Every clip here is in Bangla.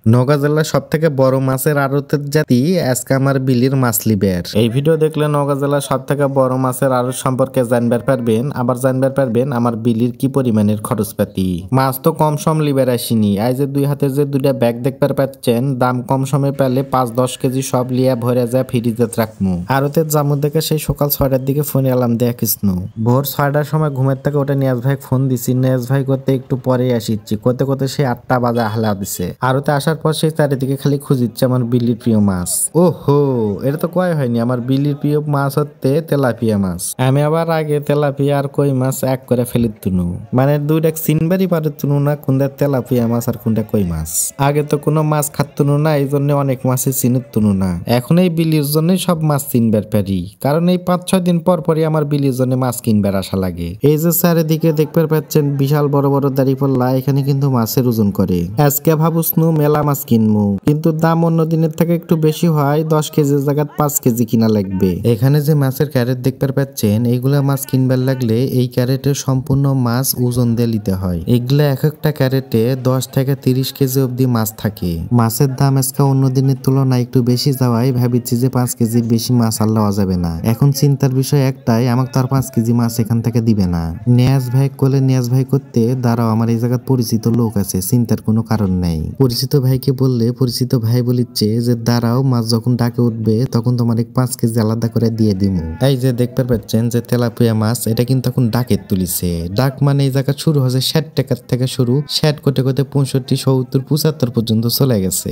নওগাঁ জেলার সব থেকে বড় মাছের আড়তের জাতি আজকে আমার বিলির মাছ লিবের। এই ভিডিও দেখলে নওগাঁ জেলার সব থেকে বড় মাছের আড়ত সম্পর্কে জানবার পারবেন, আবার জানবার পারবেন আমার বিলির কি পরিমাণের খরচপাতি। মাছ তো কম সম লিবের আসিনি, আই যে দুই হাতে যে দুইটা ব্যাগ দেখবার পাচ্ছেন, দাম কম সমে পেলে 5-10 কেজি সব লিয়া ভরে যায় ফ্রিজে রাখমু। আড়তের জামু দেখে সেই সকাল 6টার দিকে ফোন এলাম দেয়া কৃষ্ণু। ভোর 6টার সময় ঘুমের থেকে ওটা নিয়াজ ভাই ফোন দিছি, নিয়াজ ভাই করতে একটু পরেই আসিচ্ছি, করতে করতে সেই 8টা বাজে হালা দিছে। আড়তে আসার পর সেই চারিদিকে খালি খুঁজিচ্ছে আমার বিলির প্রিয় মাছ। ও হো, এটা তো কয় হয়নি, আমার বিলির প্রিয় মাছ হচ্ছে তেলাপিয়া মাছ। আমি আবার আগে তেলাপিয়া আর কই মাছ এক করে ফেলি তুনু, মানে দুইটা চিনবারই পারে তুনু না কোনটা তেলাপিয়া মাছ আর কোনটা কই মাছ। আগে তো কোনো মাছ খাতুনু না, এই জন্য অনেক মাছই চিনুত তুনু না। এখন এই বিলির জন্যই সব মাছ চিনবার পারি, কারণ এই 5-6 দিন পর পরই আমার বিলির জন্য মাছ কিনবার আসা লাগে। এই যে চারিদিকে দেখবার পাচ্ছেন বিশাল বড় বড় দাড়িপাল্লা, এখানে কিন্তু মাছের ওজন করে। আজকে ভাবুসনু মেলা মাছ কিনবো, কিন্তু দাম অন্য দিনের থেকে একটু বেশি হয়, 10 কেজির জায়গায় 5 কেজি কিনা লাগবে। এখানে যে মাছের ক্যারেট দেখতে পাচ্ছেন, এইগুলা মাছ কিনবার লাগলে এই ক্যারেটে সম্পূর্ণ মাছ ওজন দিয়ে নিতে হয়। এগুলা এক একটা ক্যারেটে 10 থেকে 30 কেজি অব্দি মাছ থাকে। মাছের দাম আজকে অন্য দিনের তুলনায় একটু বেশি যাওয়ায় ভাবিছি যে 5 কেজির বেশি মাছ আর লওয়া যাবে না। এখন চিন্তার বিষয় একটাই, আমাকে তো আর 5 কেজি মাছ এখান থেকে দিবে না। নিয়াজ ভাই কোলে নিয়াজ ভাই করতে দাঁড়াও, আমার এই জায়গায় পরিচিত লোক আছে, চিন্তার কোনো কারণ নাই। পরিচিত ভাইকে বললে পরিচিত ভাই বলিচ্ছে যে দাঁড়াও, মাছ যখন ডাকে উঠবে তখন তোমার 5 কেজি আলাদা করে দিয়ে দিমু। এই যে দেখতে পাচ্ছেন যে তেলাপিয়া মাছ, এটা কিন্তু এখন ডাকে তুলিছে। ডাক মানে এই জায়গা শুরু হয়েছে 60 টাকার থেকে শুরু, 60 কোটে কোটে 65, 70, 75 পর্যন্ত চলে গেছে।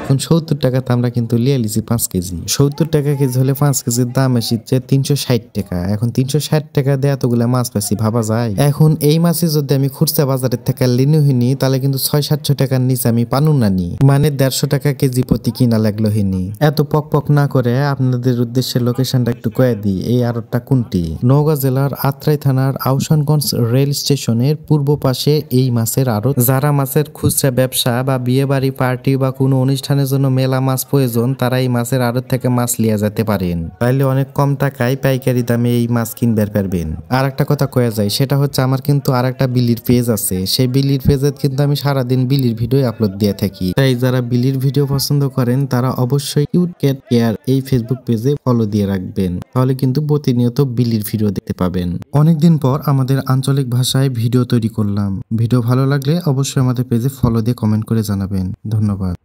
এখন 70 টাকাতে আমরা কিন্তু লিয়ে লিছি 5 কেজি। 70 টাকা কেজি হলে 5 কেজির দাম এসেছে 360 টাকা। এখন 360 টাকা দিয়ে এতগুলা মাছ পাচ্ছি, ভাবা যায়? এখন এই মাছে যদি আমি খুচরা বাজারের থেকে লিনু হিনি, তাহলে কিন্তু 600-700 টাকার নিচে আমি পানু নানি, মানে 150 টাকা কেজি প্রতি কিনা লাগলো হিনি। এত পক পক না করে আপনাদের উদ্দেশ্যে লোকেশনটা একটু কয়ে দিই, এই আড়তটা কোনটি। নওগাঁ জেলার আত্রাই থানার আউশানগঞ্জ রেল স্টেশনের পূর্ব পাশে এই মাছের আড়ত। যারা মাছের খুচরা ব্যবসা বা বিয়ে বাড়ি, পার্টি বা কোনো অনুষ্ঠানের জন্য মেলা মাছ প্রয়োজন, তারা এই মাছের আড়ত থেকে মাছ লিয়া যেতে পারেন। তাইলে অনেক কম টাকায় পাইকারি দামে এই মাছ কিনবার পারবেন। আর একটা কথা কয়া যায়, সেটা হচ্ছে আমার কিন্তু আর একটা বিলির পেজ আছে, সেই বিলির পেজে কিন্তু আমি সারাদিন বিলির ভিডিও আপলোড দিয়ে থাকি। তাই যারা বিলির ভিডিও পছন্দ করেন তারা অবশ্যই কিউট ক্যাট কেয়ার এই ফেসবুক পেজে ফলো দিয়ে রাখবেন, তাহলে কিন্তু প্রতিনিয়ত বিলির ভিডিও দেখতে পাবেন। অনেকদিন পর আমাদের আঞ্চলিক ভাষায় ভিডিও তৈরি করলাম। ভিডিও ভালো লাগলে অবশ্যই আমাদের পেজে ফলো দিয়ে কমেন্ট করে জানাবেন। ধন্যবাদ।